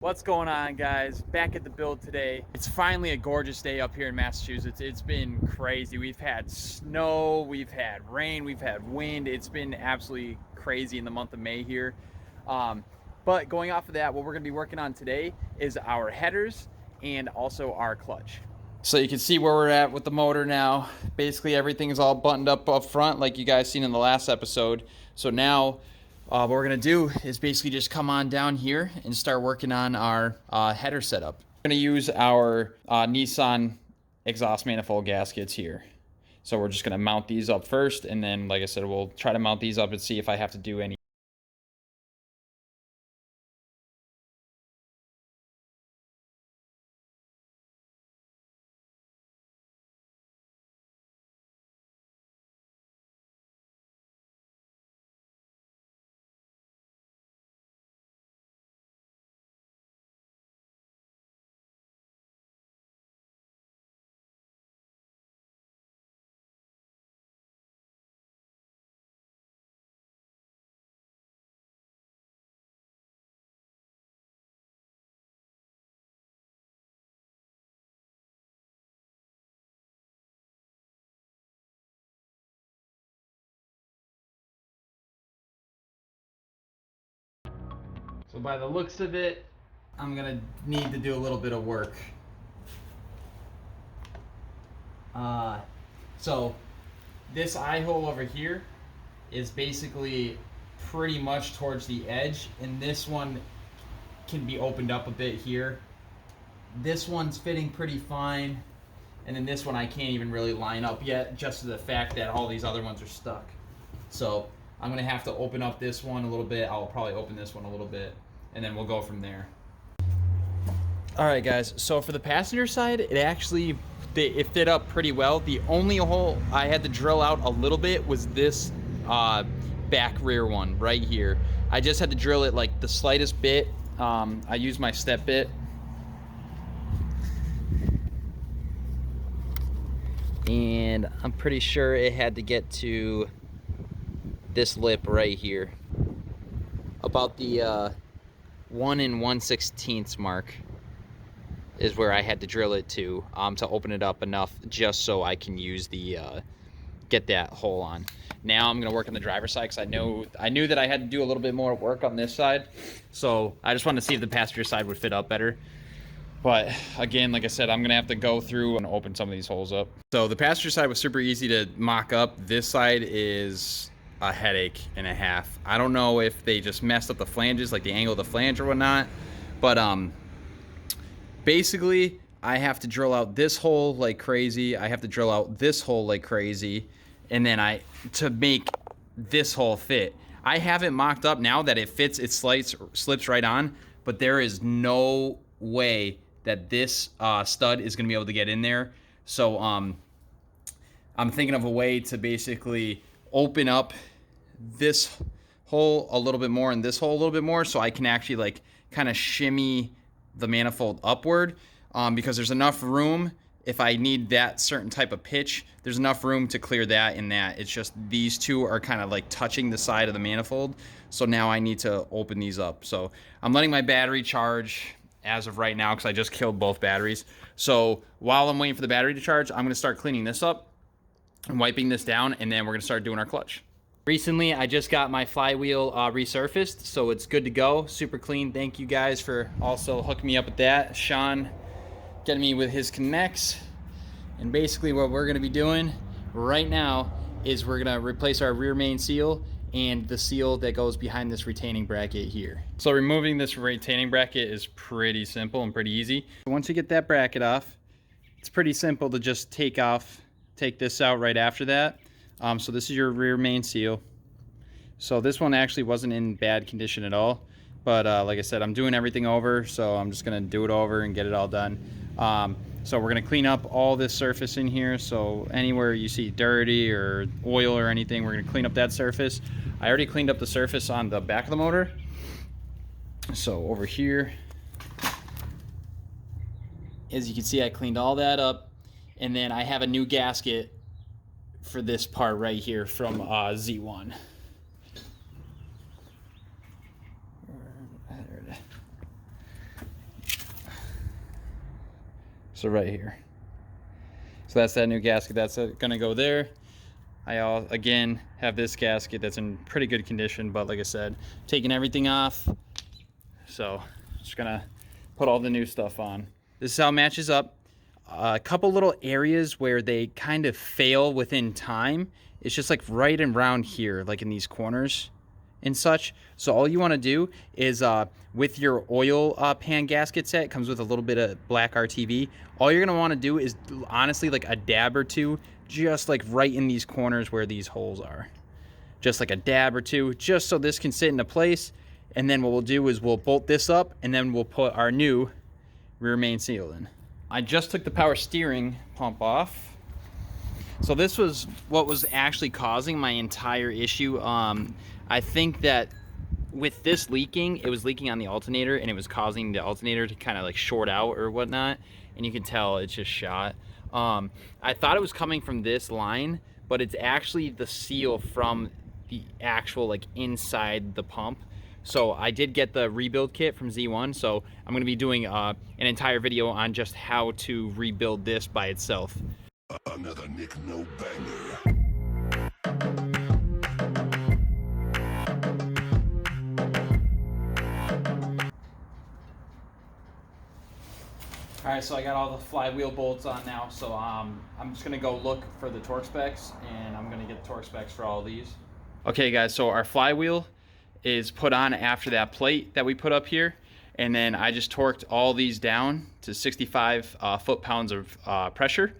What's going on, guys? Back at the build today. It's finally a gorgeous day up here in Massachusetts. It's been crazy. We've had snow, we've had rain, we've had wind. It's been absolutely crazy in the month of May here. But going off of that, what we're gonna be working on today is our headers and also our clutch. So you can see where we're at with the motor now. Basically everything is all buttoned up front like you guys seen in the last episode. So now what we're gonna do is basically just come on down here and start working on our header setup. We're gonna use our Nissan exhaust manifold gaskets here. So we're just gonna mount these up first, and then, like I said, we'll try to mount these up and see if I have to do any. So by the looks of it, I'm gonna need to do a little bit of work. So this eye hole over here is basically pretty much towards the edge, and this one can be opened up a bit here. This one's fitting pretty fine, and then this one I can't even really line up yet, just to the fact that all these other ones are stuck. So I'm gonna have to open up this one a little bit. I'll probably open this one a little bit, and then we'll go from there. All right, guys, so for the passenger side, it fit up pretty well. The only hole I had to drill out a little bit was this back rear one right here. I just had to drill it like the slightest bit. I used my step bit. And I'm pretty sure it had to get to this lip right here. About the 1 1/16 mark is where I had to drill it to open it up enough just so I can use the get that hole on. Now I'm gonna work on the driver's side because I knew that I had to do a little bit more work on this side, so I just wanted to see if the passenger side would fit up better. But again, like I said, I'm gonna have to go through and open some of these holes up. So the passenger side was super easy to mock up. This side is a headache and a half. I don't know if they just messed up the flanges, like the angle of the flange or whatnot, but basically, I have to drill out this hole like crazy. I have to drill out this hole like crazy. And then to make this hole fit. I have it mocked up now that it fits, it slips right on, but there is no way that this stud is gonna be able to get in there. So I'm thinking of a way to basically open up this hole a little bit more and this hole a little bit more, so I can actually like kind of shimmy the manifold upward, because there's enough room. If I need that certain type of pitch, there's enough room to clear that and that. It's just these two are kind of like touching the side of the manifold, so now I need to open these up. So I'm letting my battery charge as of right now because I just killed both batteries. So while I'm waiting for the battery to charge, I'm gonna start cleaning this up and wiping this down, and then we're gonna start doing our clutch. Recently, I just got my flywheel resurfaced, so it's good to go, super clean. Thank you guys for also hooking me up with that. Sean getting me with his connects. And basically what we're gonna be doing right now is we're gonna replace our rear main seal and the seal that goes behind this retaining bracket here. So removing this retaining bracket is pretty simple and pretty easy. Once you get that bracket off, it's pretty simple to just take this out right after that. So this is your rear main seal. So this one actually wasn't in bad condition at all, but like I said, I'm doing everything over, so I'm just gonna do it over and get it all done. So we're gonna clean up all this surface in here, so anywhere you see dirty or oil or anything, we're gonna clean up that surface. I already cleaned up the surface on the back of the motor. So over here, as you can see, I cleaned all that up, and then I have a new gasket for this part right here from Z-Bruhz. So right here. So that's that new gasket that's gonna go there. I again have this gasket that's in pretty good condition, but like I said, taking everything off. So just gonna put all the new stuff on. This is how it matches up. A couple little areas where they kind of fail within time. It's just like right around here, like in these corners and such. So all you want to do is with your oil pan gasket set, it comes with a little bit of black RTV. All you're gonna want to do is honestly like a dab or two, just like right in these corners where these holes are. Just like a dab or two, just so this can sit into place. And then what we'll do is we'll bolt this up, and then we'll put our new rear main seal in. I just took the power steering pump off. So this was what was actually causing my entire issue. I think that with this leaking, it was leaking on the alternator, and it was causing the alternator to kind of like short out or whatnot. And you can tell it's just shot. I thought it was coming from this line, but it's actually the seal from the actual like inside the pump. So I did get the rebuild kit from Z1, so I'm gonna be doing an entire video on just how to rebuild this by itself. Another Nick no banger. All right, so I got all the flywheel bolts on now, so I'm just gonna go look for the torque specs, and I'm gonna get the torque specs for all of these. Okay guys, so our flywheel is put on after that plate that we put up here, and then I just torqued all these down to 65 foot-pounds of pressure.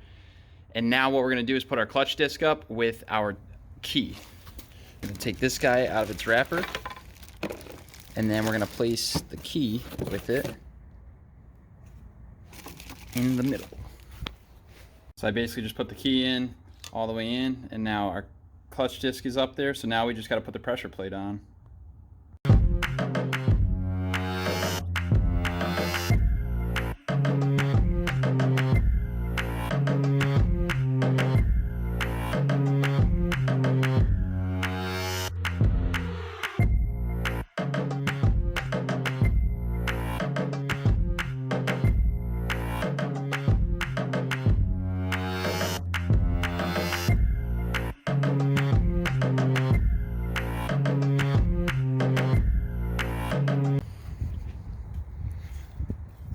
And now what we're gonna do is put our clutch disc up with our key. I'm gonna take this guy out of its wrapper, and then we're gonna place the key with it in the middle. So I basically just put the key in all the way in, and now our clutch disc is up there, so now we just gotta put the pressure plate on.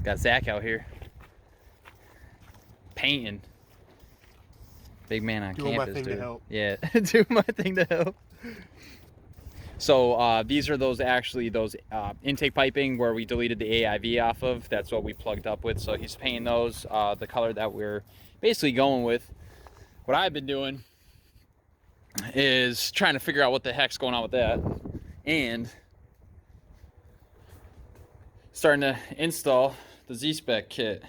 Got Zach out here painting. Big man on Doing campus, my thing dude. to help. Yeah, doing my thing to help. So these are those intake piping where we deleted the AIV off of. That's what we plugged up with. So he's painting those the color that we're basically going with. What I've been doing is trying to figure out what the heck's going on with that, and starting to install the Z-Spec kit.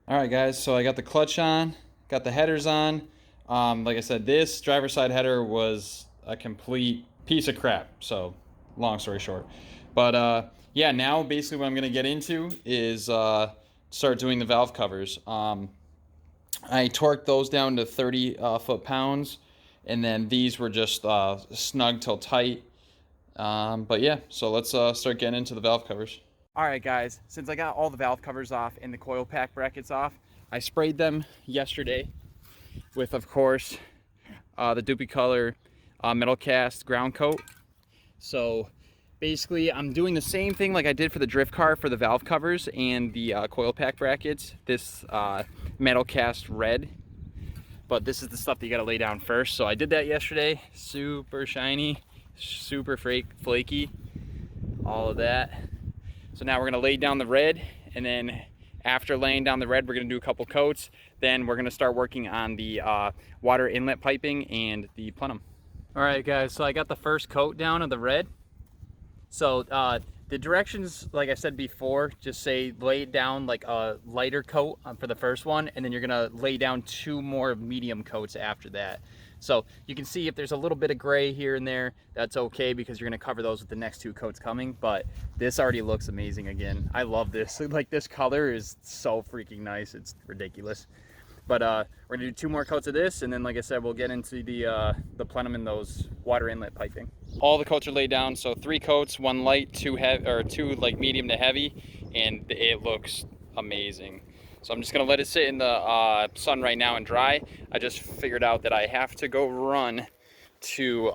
All right guys, so I got the clutch on, got the headers on. Like I said, this driver's side header was a complete piece of crap, so long story short. But yeah, now basically what I'm gonna get into is start doing the valve covers. I torqued those down to 30 foot-pounds, and then these were just snug till tight. But yeah, so let's start getting into the valve covers. All right guys, since I got all the valve covers off and the coil pack brackets off, I sprayed them yesterday with, of course, the Doopy Color metal cast ground coat. So basically I'm doing the same thing like I did for the drift car for the valve covers and the coil pack brackets, this metal cast red. But this is the stuff that you gotta lay down first. So I did that yesterday, super shiny, super flaky, all of that. So now we're gonna lay down the red, and then after laying down the red, we're gonna do a couple coats. Then we're gonna start working on the water inlet piping and the plenum. All right guys, so I got the first coat down of the red. So the directions, like I said before, just say lay down like a lighter coat for the first one, and then you're gonna lay down 2 more medium coats after that. So you can see if there's a little bit of gray here and there, that's okay, because you're gonna cover those with the next 2 coats coming. But this already looks amazing again. I love this. Like, this color is so freaking nice. It's ridiculous. But we're gonna do 2 more coats of this, and then like I said, we'll get into the plenum and those water inlet piping. All the coats are laid down, so 3 coats, 1 light, 2 heavy, or 2 like medium to heavy, and it looks amazing. So I'm just gonna let it sit in the sun right now and dry. I just figured out that I have to go run to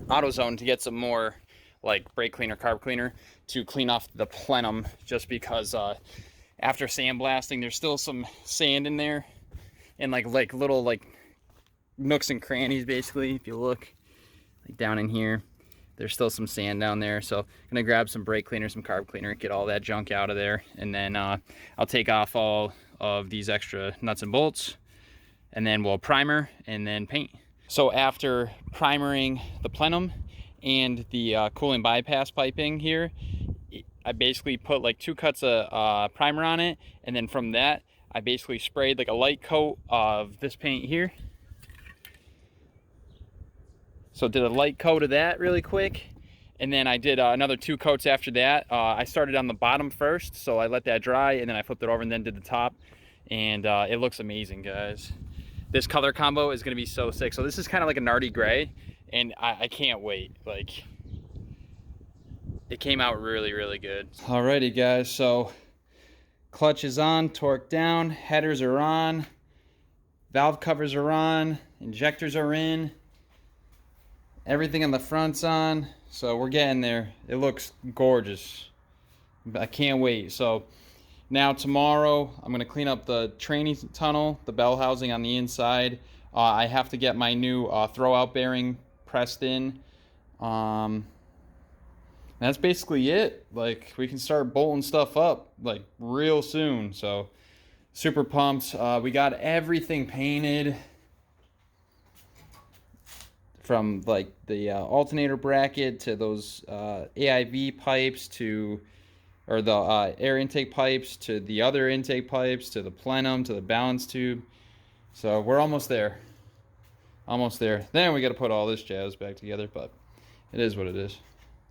AutoZone to get some more like brake cleaner, carb cleaner to clean off the plenum, just because after sandblasting there's still some sand in there and like little like nooks and crannies. Basically, if you look like down in here, there's still some sand down there. So I'm gonna grab some brake cleaner, some carb cleaner, get all that junk out of there, and then I'll take off all of these extra nuts and bolts, and then we'll primer and then paint. So after primering the plenum and the coolant bypass piping here, I basically put like 2 coats of primer on it, and then from that I basically sprayed like a light coat of this paint here. So did a light coat of that really quick, and then I did another 2 coats after that. I started on the bottom first, so I let that dry, and then I flipped it over and then did the top, and it looks amazing, guys. This color combo is gonna be so sick. So this is kind of like a narty gray, and I can't wait. Like, it came out really, really good. Alrighty, guys, so clutch is on, torque down, headers are on, valve covers are on, injectors are in, everything on the front's on. So we're getting there. It looks gorgeous. I can't wait. So now tomorrow I'm gonna clean up the training tunnel, the bell housing on the inside. I have to get my new throwout bearing pressed in. That's basically it. Like, we can start bolting stuff up like real soon. So super pumped. We got everything painted, from like the alternator bracket to those AIV pipes to, or the air intake pipes to the other intake pipes to the plenum to the balance tube. So we're almost there. Almost there. Then we got to put all this jazz back together, but it is what it is.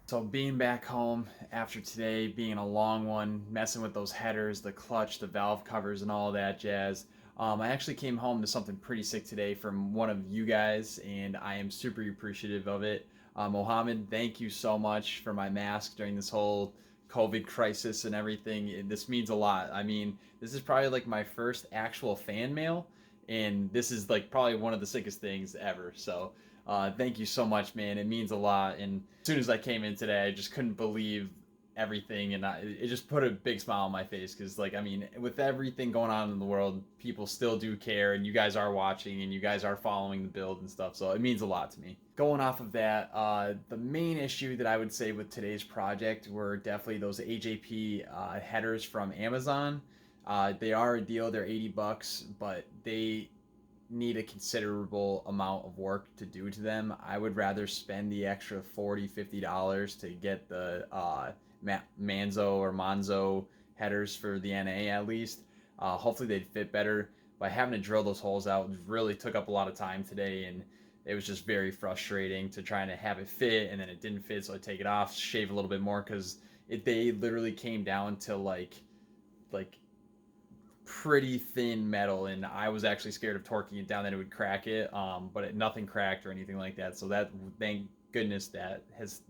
So being back home after today being a long one, messing with those headers, the clutch, the valve covers, and all that jazz, I actually came home to something pretty sick today from one of you guys, and I am super appreciative of it. Mohammed, thank you so much for my mask during this whole COVID crisis and everything. This means a lot. I mean, this is probably like my first actual fan mail, and this is like probably one of the sickest things ever. So thank you so much, man. It means a lot. And as soon as I came in today, I just couldn't believe everything, and it just put a big smile on my face, because like, I mean, with everything going on in the world, people still do care, and you guys are watching, and you guys are following the build and stuff, so it means a lot to me. Going off of that, the main issue that I would say with today's project were definitely those AJP headers from Amazon. They are a deal. They're $80, but they need a considerable amount of work to do to them. I would rather spend the extra $40-$50 to get the Manzo or Monzo headers for the NA at least. Hopefully they'd fit better. But having to drill those holes out really took up a lot of time today, and it was just very frustrating to try to have it fit, and then it didn't fit, so I take it off, shave a little bit more, because they literally came down to like pretty thin metal, and I was actually scared of torquing it down that it would crack it, but nothing cracked or anything like that, so that, thank goodness, that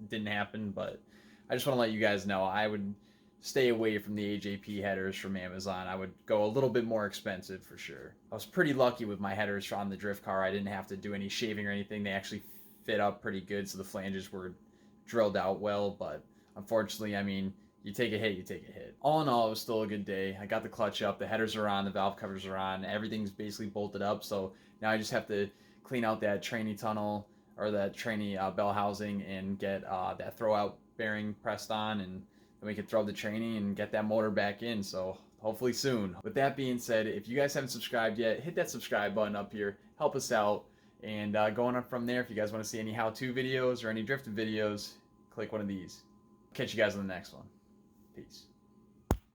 didn't happen. But I just want to let you guys know, I would stay away from the AJP headers from Amazon. I would go a little bit more expensive for sure. I was pretty lucky with my headers on the drift car. I didn't have to do any shaving or anything. They actually fit up pretty good, so the flanges were drilled out well, but unfortunately, I mean, you take a hit, you take a hit. All in all, it was still a good day. I got the clutch up, the headers are on, the valve covers are on, everything's basically bolted up, so now I just have to clean out that trainee tunnel, or that trainee bell housing, and get that throwout bearing pressed on, and then we can throw the trainee and get that motor back in, so hopefully soon. With that being said, if you guys haven't subscribed yet, hit that subscribe button up here, help us out, and going up from there, if you guys want to see any how-to videos or any drifting videos, click one of these. Catch you guys on the next one. Peace.